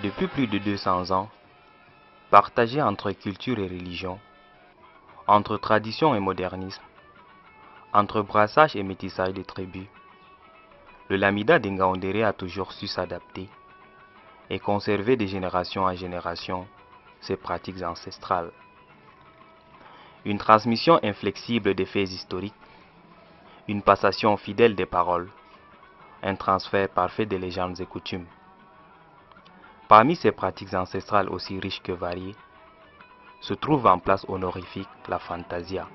Depuis plus de 200 ans, partagé entre culture et religion, entre tradition et modernisme, entre brassage et métissage des tribus, le Lamida de Ngaoundéré a toujours su s'adapter et conserver de génération en génération ses pratiques ancestrales. Une transmission inflexible des faits historiques, une passation fidèle des paroles, un transfert parfait des légendes et coutumes. Parmi ces pratiques ancestrales aussi riches que variées, se trouve en place honorifique la fantasia.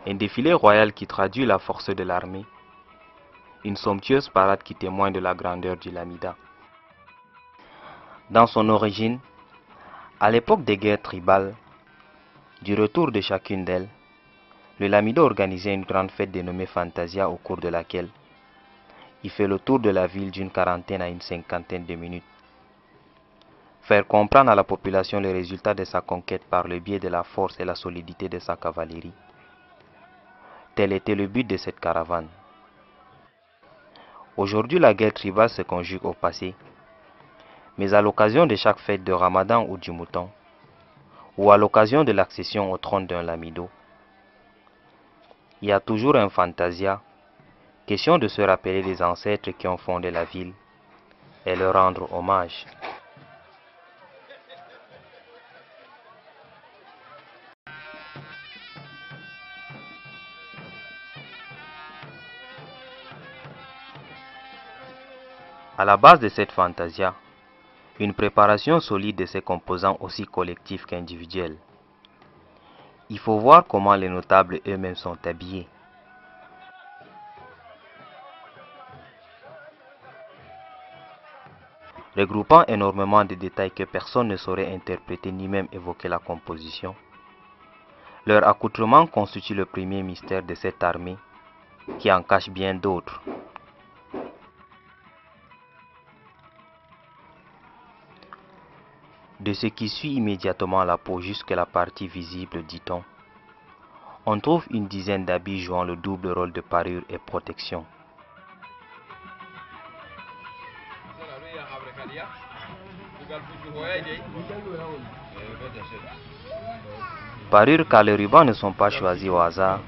Un défilé royal qui traduit la force de l'armée, une somptueuse parade qui témoigne de la grandeur du Lamida. Dans son origine, à l'époque des guerres tribales, du retour de chacune d'elles, le Lamida organisait une grande fête dénommée Fantasia au cours de laquelle il fait le tour de la ville d'une quarantaine à une cinquantaine de minutes. Faire comprendre à la population les résultats de sa conquête par le biais de la force et la solidité de sa cavalerie. Tel était le but de cette caravane. Aujourd'hui, la guerre tribale se conjugue au passé, mais à l'occasion de chaque fête de Ramadan ou du Mouton, ou à l'occasion de l'accession au trône d'un Lamido, il y a toujours un fantasia, question de se rappeler les ancêtres qui ont fondé la ville et leur rendre hommage. À la base de cette fantasia, une préparation solide de ses composants aussi collectifs qu'individuels. Il faut voir comment les notables eux-mêmes sont habillés. Regroupant énormément de détails que personne ne saurait interpréter ni même évoquer la composition. Leur accoutrement constitue le premier mystère de cette armée qui en cache bien d'autres. De ce qui suit immédiatement la peau jusqu'à la partie visible, dit-on, on trouve une dizaine d'habits jouant le double rôle de parure et protection. Parure car les rubans ne sont pas choisis au hasard,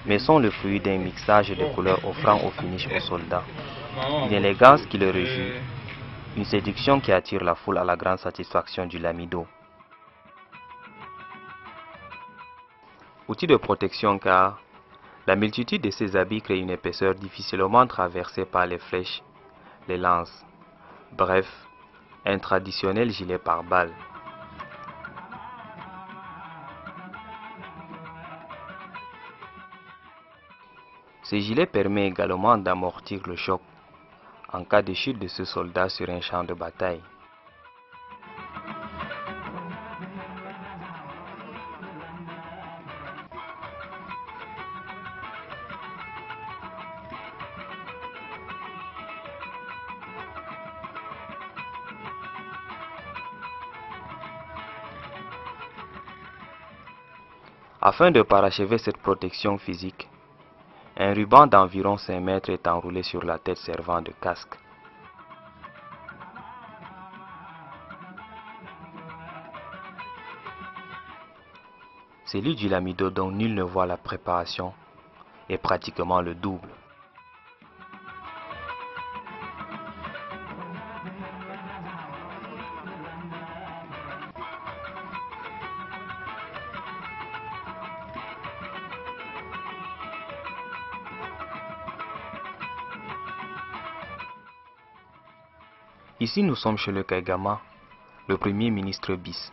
mais sont le fruit d'un mixage de couleurs offrant au finish aux soldats une élégance qui le réjouit, une séduction qui attire la foule à la grande satisfaction du Lamido. Outil de protection car la multitude de ces habits crée une épaisseur difficilement traversée par les flèches, les lances, bref, un traditionnel gilet pare-balles. Ce gilet permet également d'amortir le choc en cas de chute de ce soldat sur un champ de bataille. Afin de parachever cette protection physique, un ruban d'environ 5 mètres est enroulé sur la tête servant de casque. Celui du Lamido dont nul ne voit la préparation est pratiquement le double. Ici nous sommes chez le Kaigama, le premier ministre bis.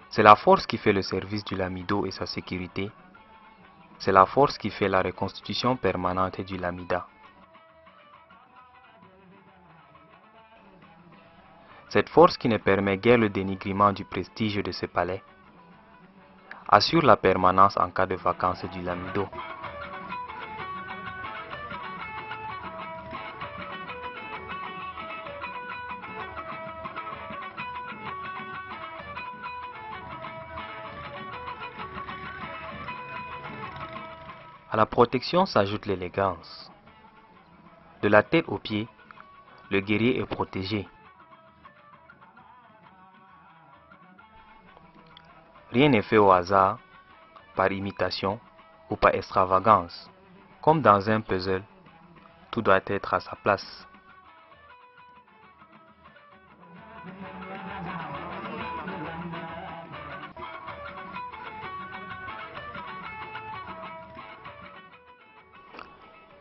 C'est la force qui fait le service du Lamido et sa sécurité. C'est la force qui fait la reconstitution permanente du Lamida. Cette force qui ne permet guère le dénigrement du prestige de ce palais assure la permanence en cas de vacances du Lamido. À la protection s'ajoute l'élégance. De la tête aux pieds, le guerrier est protégé. Rien n'est fait au hasard, par imitation ou par extravagance. Comme dans un puzzle, tout doit être à sa place.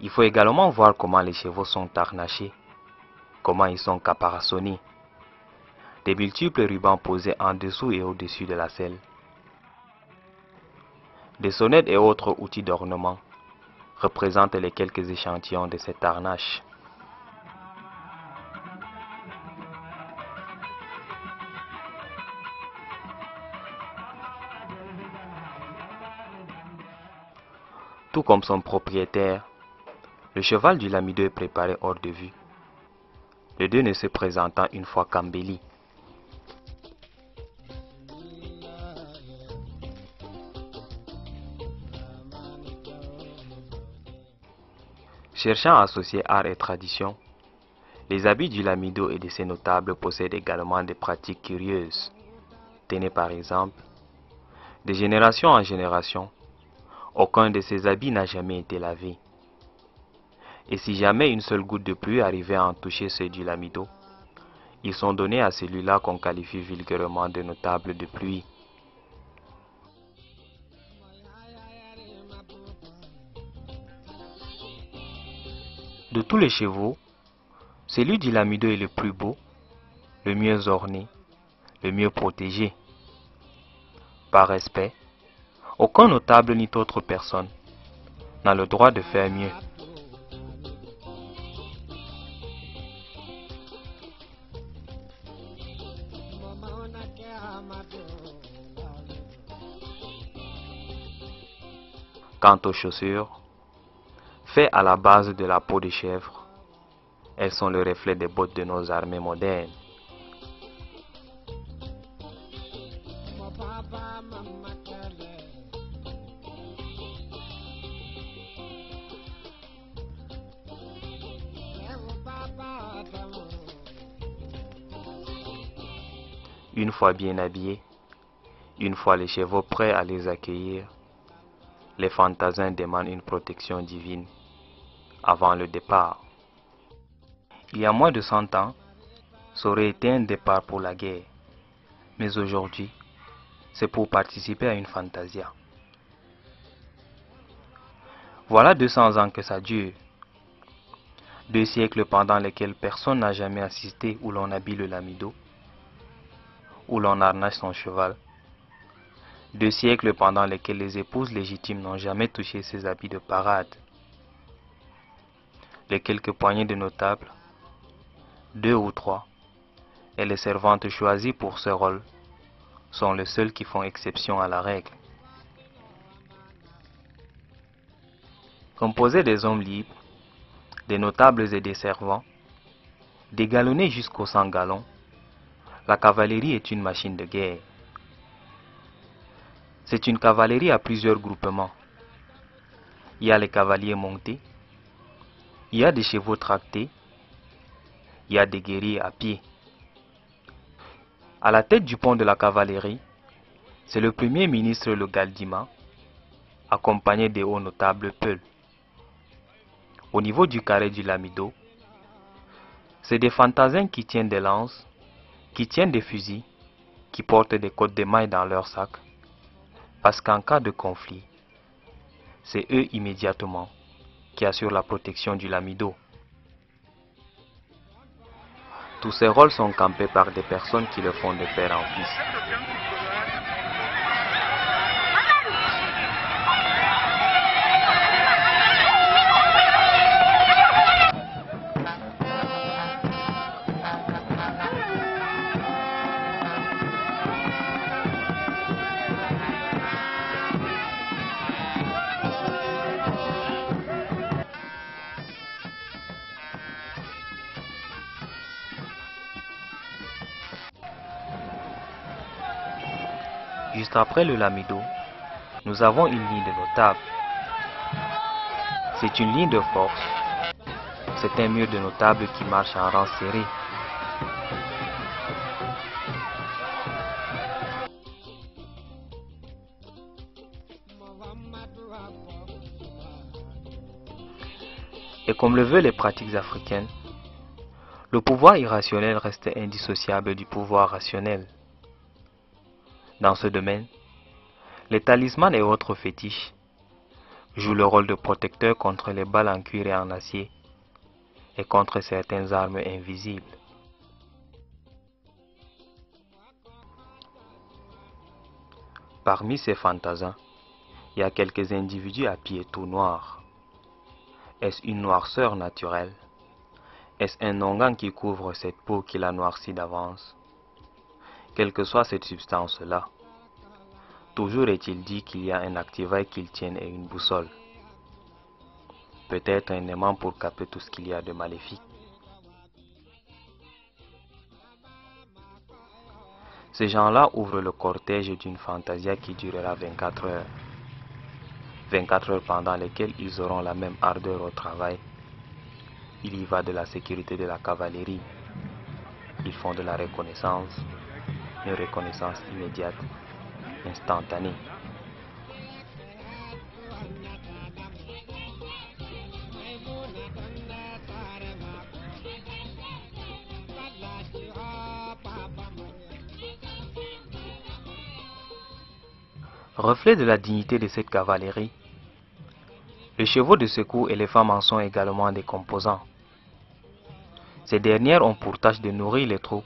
Il faut également voir comment les chevaux sont harnachés, comment ils sont caparaçonnés. Des multiples rubans posés en dessous et au-dessus de la selle. Des sonnettes et autres outils d'ornement représentent les quelques échantillons de cette harnache. Tout comme son propriétaire, le cheval du lamido est préparé hors de vue, les deux ne se présentant une fois qu'embellis. Cherchant à associer art et tradition, les habits du lamido et de ses notables possèdent également des pratiques curieuses. Tenez par exemple, de génération en génération, aucun de ces habits n'a jamais été lavé. Et si jamais une seule goutte de pluie arrivait à en toucher ceux du lamido, ils sont donnés à celui-là qu'on qualifie vulgairement de notable de pluie. De tous les chevaux, celui du lamido est le plus beau, le mieux orné, le mieux protégé. Par respect, aucun notable ni autre personne n'a le droit de faire mieux. Quant aux chaussures, faites à la base de la peau de chèvre, elles sont le reflet des bottes de nos armées modernes. Une fois bien habillés, une fois les chevaux prêts à les accueillir, les fantassins demandent une protection divine avant le départ. Il y a moins de 100 ans, ça aurait été un départ pour la guerre. Mais aujourd'hui, c'est pour participer à une fantasia. Voilà 200 ans que ça dure. 2 siècles pendant lesquels personne n'a jamais assisté où l'on habille le lamido, où l'on harnache son cheval. 2 siècles pendant lesquels les épouses légitimes n'ont jamais touché ces habits de parade. Les quelques poignées de notables, 2 ou 3, et les servantes choisies pour ce rôle, sont les seuls qui font exception à la règle. Composée des hommes libres, des notables et des servants, dégalonnés jusqu'aux 100 galons, la cavalerie est une machine de guerre. C'est une cavalerie à plusieurs groupements. Il y a les cavaliers montés, il y a des chevaux tractés, il y a des guerriers à pied. À la tête du pont de la cavalerie, c'est le premier ministre le Galdima, accompagné des hauts notables Peuls. Au niveau du carré du lamido, c'est des fantassins qui tiennent des lances, qui tiennent des fusils, qui portent des côtes de mailles dans leur sac, parce qu'en cas de conflit, c'est eux immédiatement qui assurent la protection du lamido. Tous ces rôles sont campés par des personnes qui le font de père en fils. Juste après le lamido, nous avons une ligne de notables. C'est une ligne de force. C'est un mur de notables qui marche en rang serré. Et comme le veulent les pratiques africaines, le pouvoir irrationnel reste indissociable du pouvoir rationnel. Dans ce domaine, les talismans et autres fétiches jouent le rôle de protecteur contre les balles en cuir et en acier et contre certaines armes invisibles. Parmi ces fantassins, il y a quelques individus à pieds tout noirs. Est-ce une noirceur naturelle? Est-ce un onguent qui couvre cette peau qui la noircit d'avance? Quelle que soit cette substance-là, toujours est-il dit qu'il y a un activail qu'ils tiennent et une boussole. Peut-être un aimant pour capter tout ce qu'il y a de maléfique. Ces gens-là ouvrent le cortège d'une fantasia qui durera 24 heures. 24 heures pendant lesquelles ils auront la même ardeur au travail. Il y va de la sécurité de la cavalerie. Ils font de la reconnaissance, une reconnaissance immédiate, instantanée. Reflet de la dignité de cette cavalerie, les chevaux de secours et les femmes en sont également des composants. Ces dernières ont pour tâche de nourrir les troupes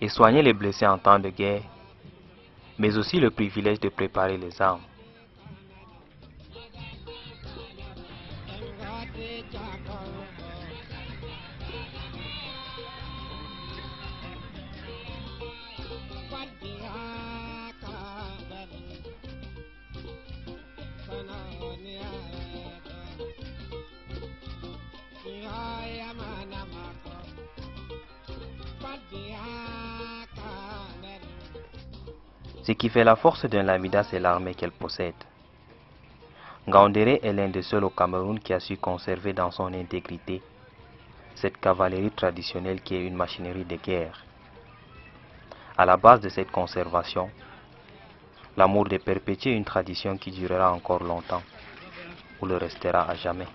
et soigner les blessés en temps de guerre, mais aussi le privilège de préparer les armes. Ce qui fait la force d'un Lamida, c'est l'armée qu'elle possède. Ngaoundéré est l'un des seuls au Cameroun qui a su conserver dans son intégrité cette cavalerie traditionnelle qui est une machinerie de guerre. À la base de cette conservation, l'amour de perpétuer une tradition qui durera encore longtemps, ou le restera à jamais.